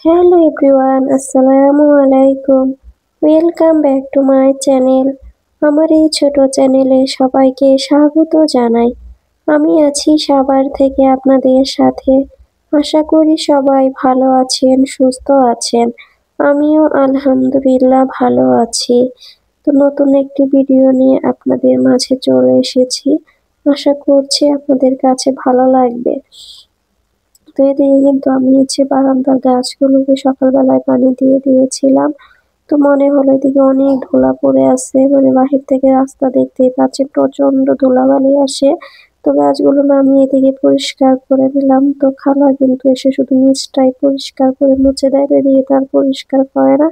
Hello everyone, আসসালামু আলাইকুম। Welcome back to my channel. আমার এই ছোট চ্যানেলে সবাইকে স্বাগত জানাই। আমি আছি সাভার থেকে আপনাদের সাথে। আশা করি সবাই ভালো আছেন, সুস্থ আছেন। আমিও আলহামদুলিল্লাহ ভালো আছি। তো নতুন একটি ভিডিও নিয়ে আপনাদের মাঝে চলে এসেছি। আশা করছি আপনাদের কাছে ভালো লাগবে। তো এদিকে কিন্তু আমি বারান্দার গাছগুলোকে সকালবেলায় পানি দিয়ে দিয়েছিলাম। তো মনে হলো এদিকে অনেক ধুলা পড়ে আছে, মানে বাহির থেকে রাস্তা দেখতেই পাচ্ছি প্রচন্ড ধুলাবালি আসে। তো গাছগুলো নামিয়ে এদিকে পরিষ্কার করে নিলাম। তো খালা কিন্তু এসে শুধু নিচটাই পরিষ্কার করে মুছে দেয়, এদিকে তার পরিষ্কার করে না।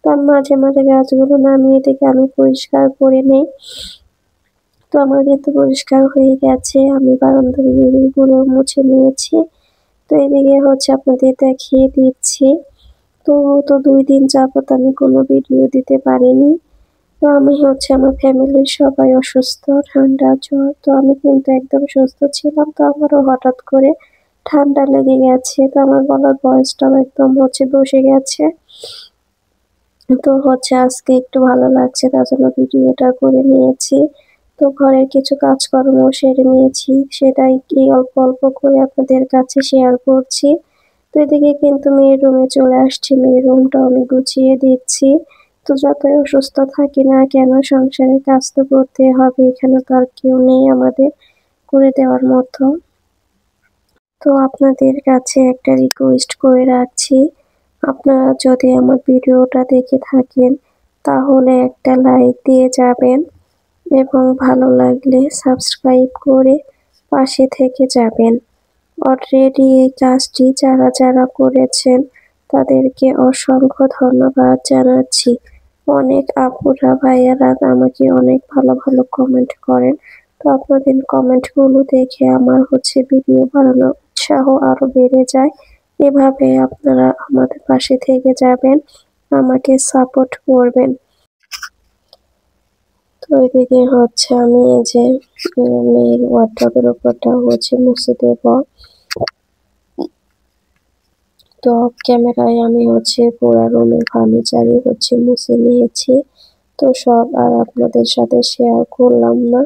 তার মাঝে মাঝে গাছগুলো নামিয়ে থেকে আমি পরিষ্কার করে নেই। তো আমার কিন্তু পরিষ্কার হয়ে গেছে, আমি বারান্দার গুলো মুছে নিয়েছি। তো এদিকে আপনাদের দেখিয়ে দিচ্ছি। তো 2 দিন যাবত আমি কোনো ভিডিও দিতে পারিনি। তো আমি আমার ফ্যামিলির সবাই অসুস্থ, ঠান্ডা, জ্বর। তো আমি কিন্তু একদম সুস্থ ছিলাম। তো আমারও হঠাৎ করে ঠান্ডা লেগে গেছে। তো আমার গলার ভয়েসটাও একদম বসে গেছে। তো আজকে একটু ভালো লাগছে, তার জন্য ভিডিওটা করে নিয়েছি। তো ঘরের কিছু কাজকর্ম সেরে নিয়েছি, সেটাই কি অল্প অল্প করে আপনাদের কাছে শেয়ার করছি। তো এদিকে কিন্তু মেয়ের রুমে চলে আসছি, মেয়ের রুমটা আমি গুছিয়ে দিচ্ছি। তো যতই অসুস্থ থাকি না কেন, সংসারের কাজ তো করতে হবে, এখানে তো আর কেউ নেই আমাদের করে দেওয়ার মতো। তো আপনাদের কাছে একটা রিকোয়েস্ট করে রাখছি, আপনারা যদি আমার ভিডিওটা দেখে থাকেন তাহলে একটা লাইক দিয়ে যাবেন এবং ভালো লাগলে সাবস্ক্রাইব করে পাশে থেকে যাবেন। অলরেডি এই কাজটি যারা যারা করেছেন তাদেরকে অসংখ্য ধন্যবাদ জানাচ্ছি। অনেক আপুরা ভাইয়ারা আমাকে অনেক ভালো ভালো কমেন্ট করেন। তো আপনাদের কমেন্টগুলো দেখে আমার ভিডিও বানানোর উৎসাহ আরো বেড়ে যায়। এভাবে আপনারা আমাদের পাশে থেকে যাবেন, আমাকে সাপোর্ট করবেন। তো এদিকে আমি এই যে মেয়ের ওয়ার্ডরোবের উপরটা মুছে দেব। তো অফ ক্যামেরায় আমি পুরা রুমের ফার্নিচারই মুছে নিয়েছি। তো সব আর আপনাদের সাথে শেয়ার করলাম না।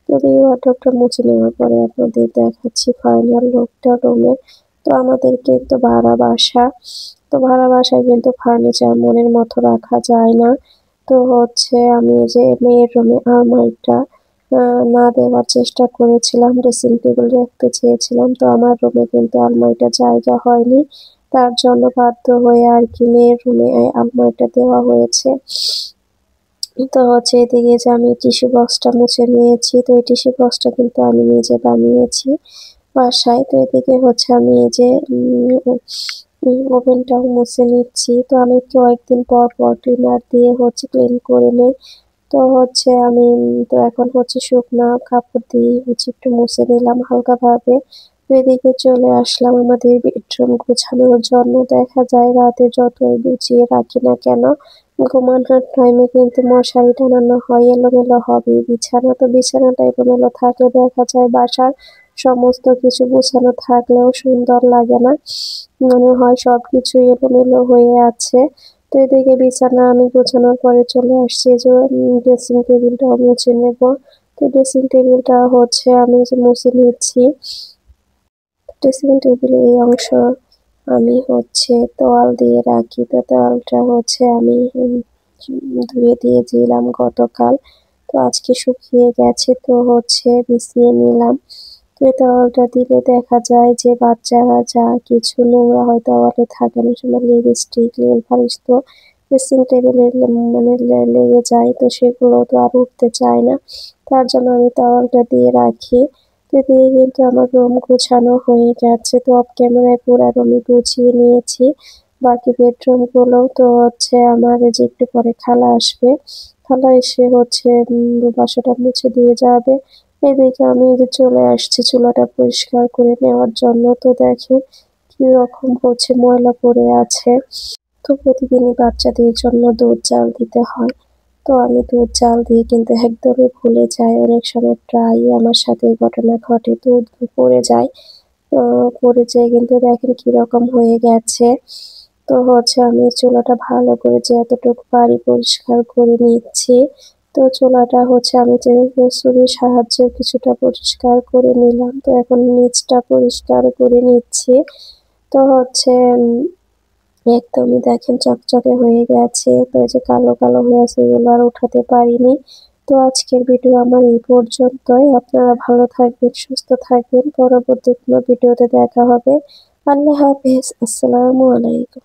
তো এই ওয়ার্ডরোবটা মুছে নেওয়ার পরে আপনাদের দেখাচ্ছি ফাইনাল লুকটা রুমের। তো আমাদের কিন্তু ভাড়া বাসা, তো ভাড়া বাসায় কিন্তু ফার্নিচার মনের মতো রাখা যায় না। তো আমি এই যে মেয়ের রুমে আলমারিটা না দেওয়ার চেষ্টা করেছিলাম, ড্রেসিং টেবিল রাখতে চেয়েছিলাম। তো আমার রুমে কিন্তু আলমারিটা জায়গা হয়নি, তার জন্য বাধ্য হয়ে আর কি মেয়ের রুমে আলমারিটা দেওয়া হয়েছে। তো এদিকে যে আমি টিস্যু বক্সটা মুছে নিয়েছি। তো এই টিস্যু বক্সটা কিন্তু আমি নিজে বানিয়েছি বাসায়। তো এদিকে আমি এই যে ওভেনটাও মুছে নিচ্ছি। তো আমি কয়েকদিন পর পর ক্লিনার দিয়ে ক্লিন করে নেই। তো আমি তো এখন শুকনা কাপড় দিয়ে একটু মুছে নিলাম হালকাভাবে। তো এদিকে চলে আসলাম আমাদের বেডরুম গোছানোর জন্য। দেখা যায় রাতে যতই গুছিয়ে রাখি না কেন, ঘুমানোর টাইমে কিন্তু মশারি টানানো হয়, এলোমেলো হবে বিছানা। তো বিছানাটা এলোমেলো থাকলে দেখা যায় বাসার সমস্ত কিছু গোছানো থাকলেও সুন্দর লাগে না, মনে হয় সবকিছু এলোমেলো হয়ে আছে। তো এদিকে বিছানা আমি গোছানোর পরে চলে আসছি যে ড্রেসিং টেবিলটাও মুছে নেব। তো ড্রেসিং টেবিলটা আমি যে মুছে নিচ্ছি। ড্রেসিং টেবিলের এই অংশ আমি তোয়াল দিয়ে রাখি। তো তোয়ালটা আমি ধুয়ে দিয়েছিলাম গতকাল। তো আজকে শুকিয়ে গেছে, তো বিছিয়ে নিলাম। তো এই তোয়ালটা দিলে দেখা যায় যে বাচ্চারা যা কিছু নোংরা হয় তোয়ালে থাকে, অনেক সময় লিপস্টিক, নেল পালিশ তো ড্রেসিং টেবিলে মানে লেগে যায়। তো সেগুলো তো আর উঠতে চায় না, তার জন্য আমি তোয়ালটা দিয়ে রাখি। তো দিয়ে কিন্তু আমার রুম গোছানো হয়ে গেছে। তো অফ ক্যামেরায় পুরা রুমই গুছিয়ে নিয়েছি। বাকি বেডরুম গুলোও তো আমার এই যে একটু পরে খালা আসবে, খালা এসে বাসাটা মুছে দিয়ে যাবে। এদিকে আমি এই যে চলে আসছি চুলাটা পরিষ্কার করে নেওয়ার জন্য। তো দেখেন কি রকম ময়লা পড়ে আছে। তো প্রতিদিনই বাচ্চাদের জন্য দুধ জাল দিতে হয়। তো আমি দুধ জাল দিয়ে কিন্তু একদমই ভুলে যাই, অনেক সময় প্রায়ই আমার সাথে এই ঘটনা ঘটে, দুধ পড়ে যায়। পড়ে যেয়ে কিন্তু দেখেন কিরকম হয়ে গেছে। তো আমি চুলাটা ভালো করে যতটুকু পারি পরিষ্কার করে নিচ্ছি। তো চুলাটা আমি ছুরির সাহায্যে কিছুটা পরিষ্কার করে নিলাম। তো এখন নিচটা পরিষ্কার করে নিচ্ছি। তো একদমই দেখেন চকচকে হয়ে গেছে। তো এই যে কালো, কালো হয়ে আছে এগুলো আর উঠাতে পারিনি। তো আজকের ভিডিও আমার এই পর্যন্তই। আপনারা ভালো থাকবেন, সুস্থ থাকবেন। পরবর্তী কোনো ভিডিওতে দেখা হবে। আল্লাহ হাফেজ। আসসালামু আলাইকুম।